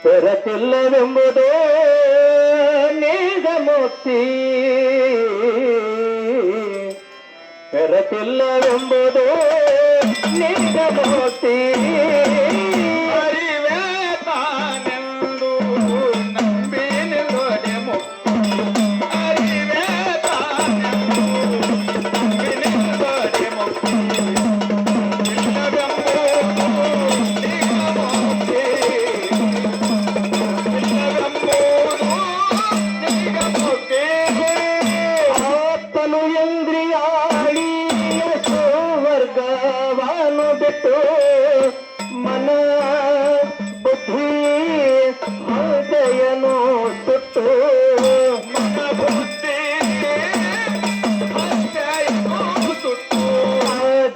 ಬೆರತಿಲ್ಲವೆಂಬುದು ನಿಜಮುಕ್ತಿ ಬೆರತಿಲ್ಲವೆಂಬುದು ನಿಜಮುಕ್ತಿ ಅರಿವೇ ತಾನೆಂದು ನಂಬಿ ನಿಲ್ಲೋಡೆ ಮುಕ್ತಿ ಅರಿವೇ ತಾನೆಂದು ನಂಬಿ ನಿಲ್ಲೋಡೆ ಮುಕ್ತಿ ಮನ ಬುದ್ಧಿ ಹೃದಯನು ಸುಟ್ಟು ಮನ ಬುದ್ಧಿ ಹೃದಯನು ಸುಟ್ಟು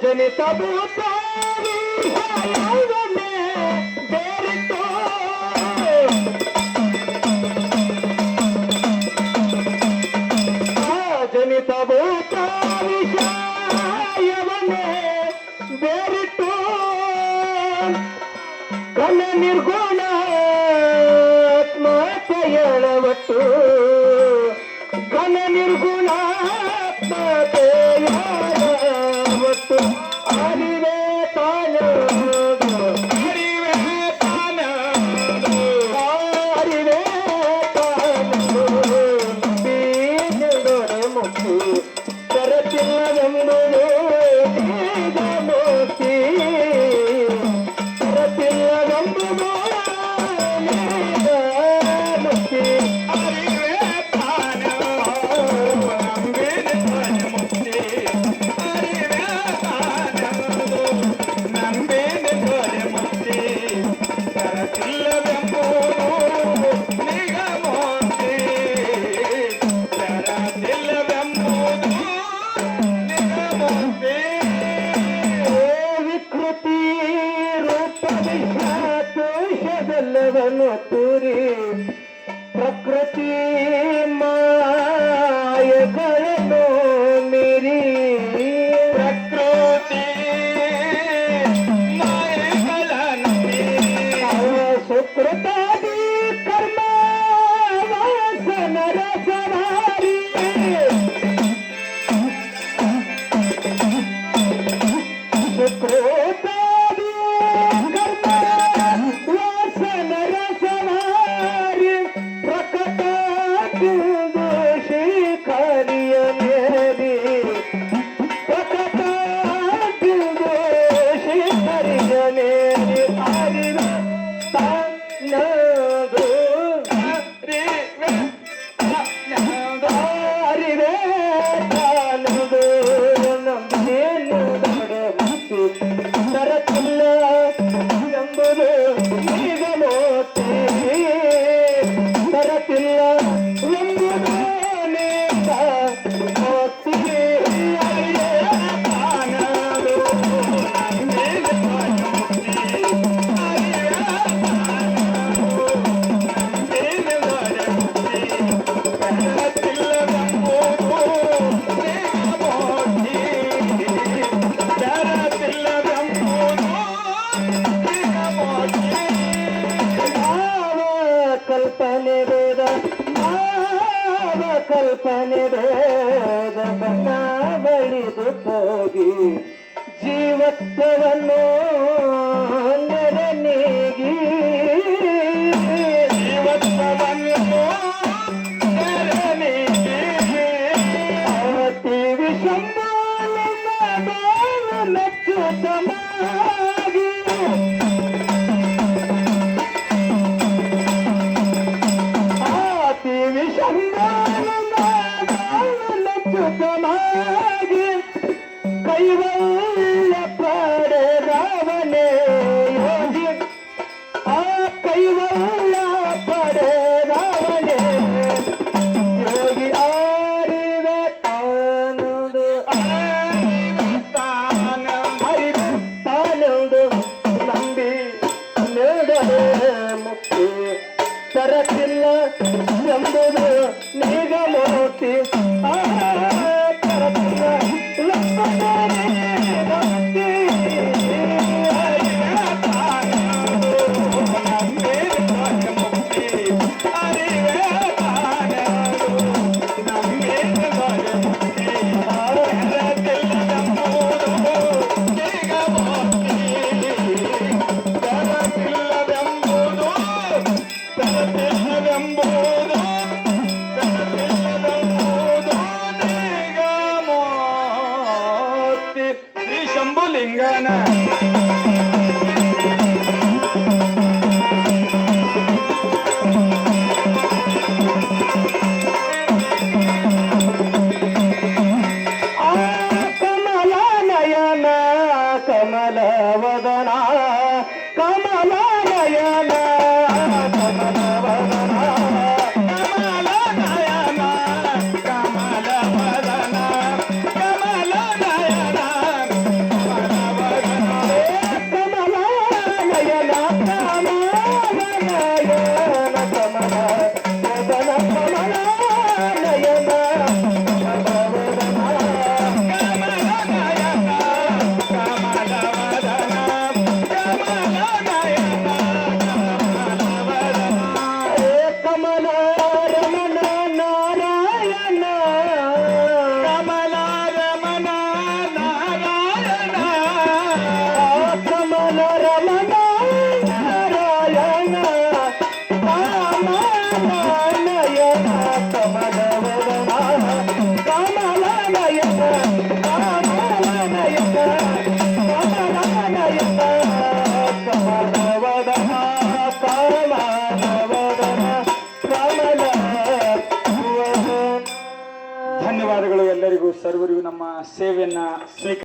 ಜನಿತ ಭೂತ ಬೇರಿಟ್ಟು ಜನಿತ ಭೂತ ವಿಷಯವನ್ನೇ ಬೇರಿಟ್ಟು ಘನ ನಿರ್ಗುಣಾತ್ಮತೆಯಳವಟ್ಟು ಘನ ನಿರ್ಗುಣಾತ್ಮತೆಯಳವಟ್ಟು ಅರಿವೇ ತಾನದು ಅರಿವೇ ತಾನದು ಅರಿವೇ ತಾನದು ಬೀಜದೊರೆ ಮುಕ್ತಿ ಕರತಿಲ್ಲವೆಂಬುದು ಮುಕ್ತಿ ಕರತಿಲ್ಲವೆಂಬುದು ಮುಕ್ತಿ ಅರಿವೇ ತಾನದು ನಂಬಿ ನಿಲ್ಲೋಡೆ ಮುಕ್ತಿ ಅರಿವೇ ತಾನದು ನಂಬಿ ನಿಲ್ಲೋಡೆ ಮುಕ್ತಿ ಕರತಿಲ್ಲವೆಂಬುದು ನಿಜಮುಕ್ತಿ ಕರತಿಲ್ಲವೆಂಬುದು ನಿಜಮುಕ್ತಿ ವಿಕೃತಿ ರೂಪ ದೋಷವೆಲ್ಲವನ್ನು ತೂರಿ ಪ್ರಕೃತಿ ಮಾಯಗಳನ್ನು ಮೀರಿ ಪ್ರಕೃತಿ ಮಾಯೆಗಳನ್ನು ಸುಕೃತಾದಿ ಕರ್ಮ ವಾಸನರ ಸವಾರಿ ಸುಕೃತಾದಿ ಕರ್ಮ ವಾಸನರ ಸವಾರಿ ಪ್ರಕಟ ದೋಷಿ ಕಾರ್ಯ ಮೇರಿ ಪ್ರಕಟ ದೋಷಿ ಕಾರ್ಯ ಮೇರಿ ಅರಿವ ತಾನದು ಅರಿವೇ ತಾನದು ನಂಬಿಯನ್ನು ಮುಕ್ತಿ ತರತಿಲ್ಲ ಎಂಬುದು ನಿಜಮುಕ್ತಿ ತರತಿಲ್ಲ ಎಂಬುದು ನಿಜಮುಕ್ತಿ ಅರಿವೇ ತಾನದು ಕಲ್ಪನೆ ವೇದ ಕಲ್ಪನೆ ವೇದ ಬಣ್ಣ ಬಳಿದು ಹೋಗಿ ಜೀವತ್ವವನ್ನು ನೆರನೇಗಿ ಜೀವತ್ವವನ್ನು ನೆರನೇಗಿ ಅತಿ ವಿಷಂಬಾನ ಮೆಚ್ಚುತಮಾಗಿ ಅತಿ ವಿಷಂಬಾನ ಕೈವಲ್ಲ ಪಡೆದವನೇ ತರತಿಲ್ಲ ಎಂಬುದು ನಿಗಮೋತಿ ತರತಿಲ್ಲ ಲಂಬನೆ ನಿಗಮೋತಿ. ಶ್ರೀ ಶಂಭುಲಿಂಗನ ಕಮಲ ನಯನ ಕಮಲ ವದನ ಕಮಲ ನಯನ ಕಮಲ ವದನ ಕಮಲ ನಯನ ಕಮಲ ವದನ ಕಮಲ ನಯನ ಕಮಲ ವದನ ಕಮಲ ನಯನ ಕಮಲ ನಯನ ಕಮಲ ವದನ ಕಮಲ ನಯನ ಕಮಲ ವದನ. ಕಮಲ ರಮಣ ನಾರಾಯಣ ಕಮಲ ರಮಣ ನಾರಾಯಣ ಕಮಲ ರಮಣ ನಾರಾಯಣ ಕಮಲ ನಯನ ಕಮಲ ವದನ ಕಮಲ ನಯನ ಕಮಲ ನಯನ ಕಮಲ ನಯನ ಕಮಲ ವದನ ಕಮಲ ವದನ ಕಮಲ ವದನ. ಧನ್ಯವಾದಗಳು ಎಲ್ಲರಿಗೂ ಸರ್ವರಿಗೂ ನಮ್ಮ ಸೇವೆಯನ್ನ ಸ್ವೀಕಾರ